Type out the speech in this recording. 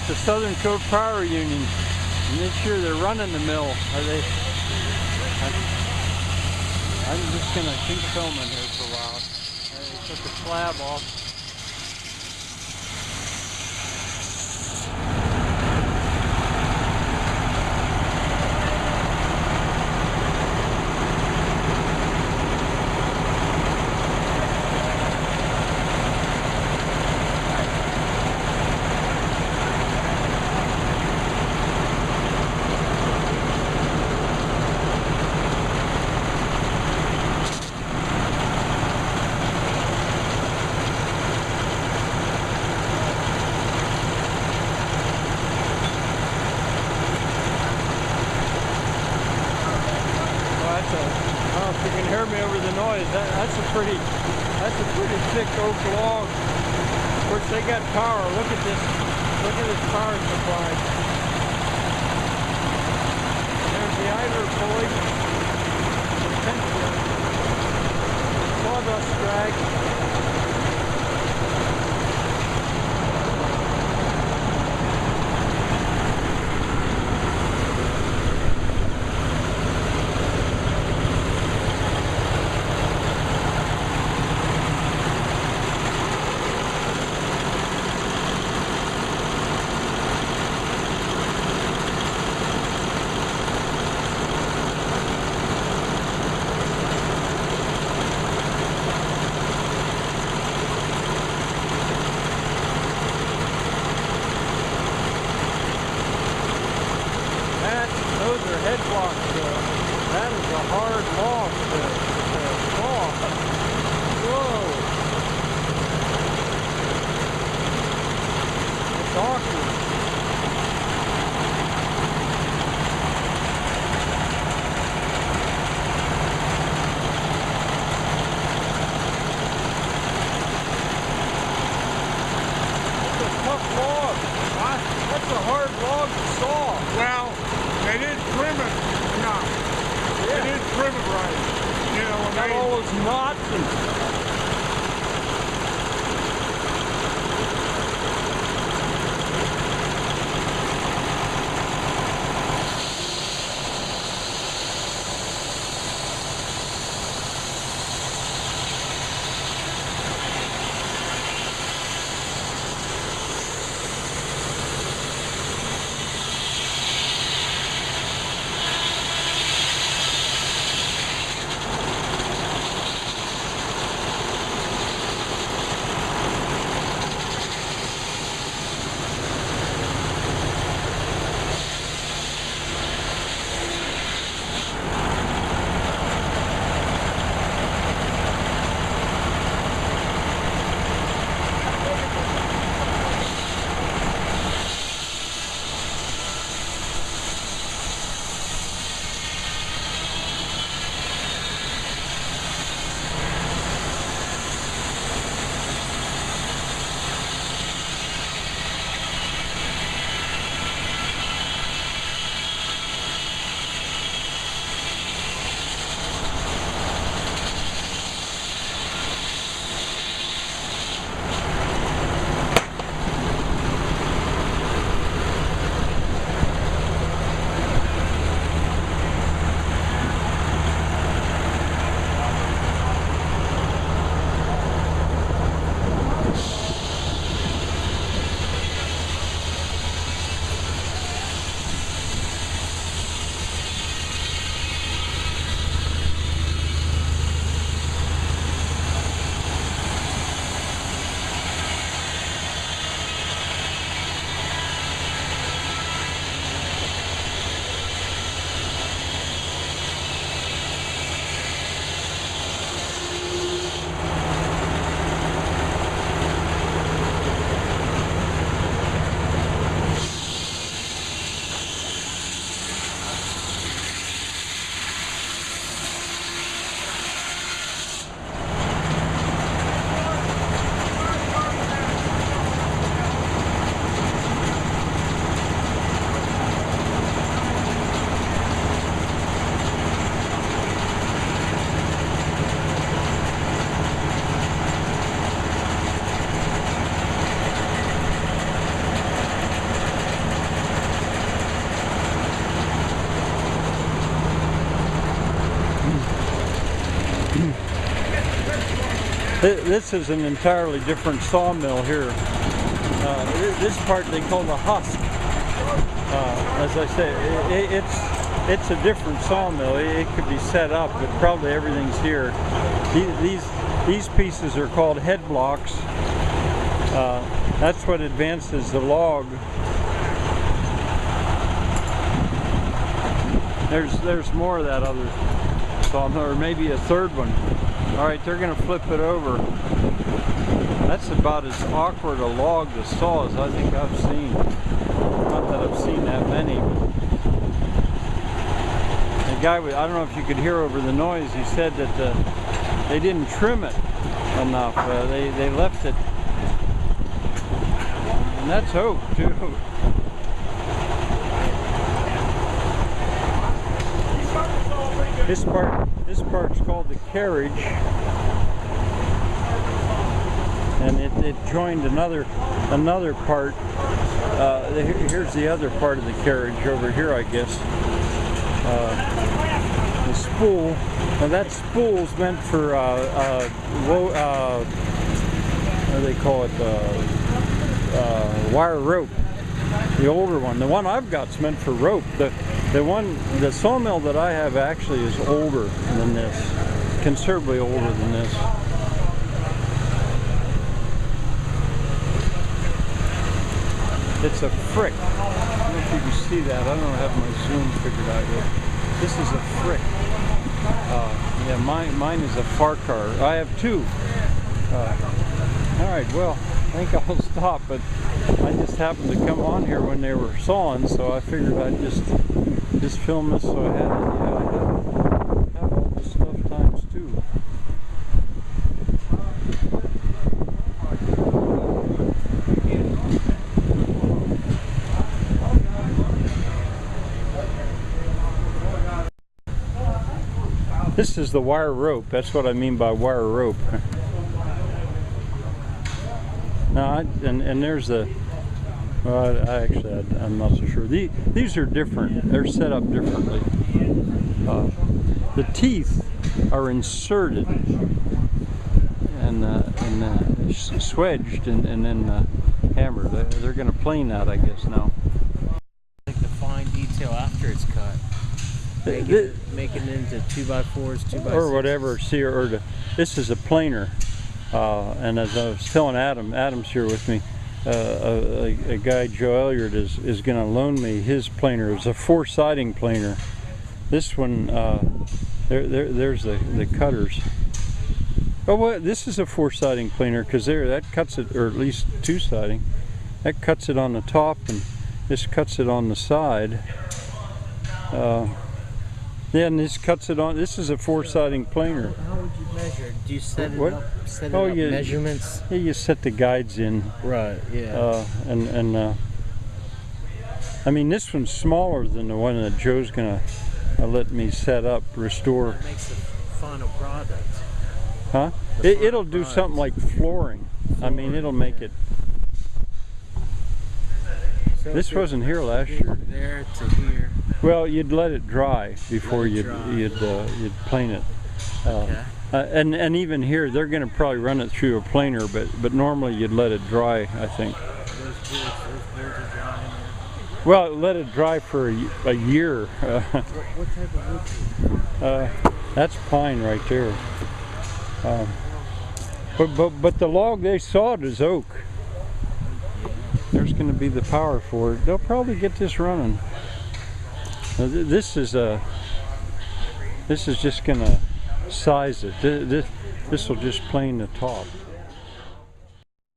at the Southern Cove Power Reunion. I'm not sure they're running the mill. Are they? I'm just gonna keep filming here for a while. They took the slab off. I don't know if you can hear me over the noise. That's a pretty thick oak log. Of course, they got power. Look at this. Look at this power supply. There's the idler pulley. Sawdust drag. Those are head blocks. That is a hard log to saw. Whoa. It's awkward. That's a tough log. That's a hard log to saw. Well, they didn't trim it enough. Yeah. They didn't trim it right. You know, when Got all those knots and This is an entirely different sawmill here. This part they call the husk. As I say, it's a different sawmill. It could be set up, but probably everything's here. These pieces are called head blocks. That's what advances the log. There's more of that other sawmill, or maybe a third one. All right, they're going to flip it over. That's about as awkward a log to saw as I think I've seen. Not that I've seen that many. The guy, I don't know if you could hear over the noise, he said that they didn't trim it enough. They left it. And that's oak too. This part's called the carriage, and it joined another part. Here's the other part of the carriage over here, I guess. The spool. Now that spool's meant for what do they call it? Wire rope. The older one. The one I've got's meant for rope. The sawmill that I have actually is older than this, considerably older than this. It's a frick. I don't know if you can see that. I don't have my zoom figured out yet. This is a frick. Yeah, mine is a Farcar. I have two. All right, well, I think I'll stop, but I just happened to come on here when they were sawing, so I figured I'd just film this, so I have all this stuff times two. This is the wire rope. That's what I mean by wire rope. Now, and there's the. Well, I'm not so sure. These are different. They're set up differently. The teeth are inserted and swedged and then hammered. They're going to plane that, I guess, now. Like the fine detail after it's cut. Making it into 2x4s, 2x6s. Or whatever. See, this is a planer. And as I was telling Adam's here with me. A guy, Joe Elliott, is going to loan me his planer. It's a 4-siding planer. This one, there's the cutters. Oh, well, this is a 4-siding planer because that cuts it, or at least 2-siding. That cuts it on the top, and this cuts it on the side. Yeah, and this cuts it on. This is a 4-siding planer. How would you measure? Do you set it up? Set it up measurements? Yeah, you set the guides in. Right. Yeah. I mean, this one's smaller than the one that Joe's gonna let me set up, restore. That makes the final product. Huh? It'll do something like flooring. I mean, it'll make it. So this wasn't here last year. There to here. Well, you'd let it dry before you'd plane it. Okay. And even here, they're going to probably run it through a planer, but normally you'd let it dry, I think. Those birds are dry in there. Well, let it dry for a year. What type of wood? That's pine right there. But the log they sawed is oak. There's going to be the power for it. They'll probably get this running. Now, this is just going to size it. This will just plane the top.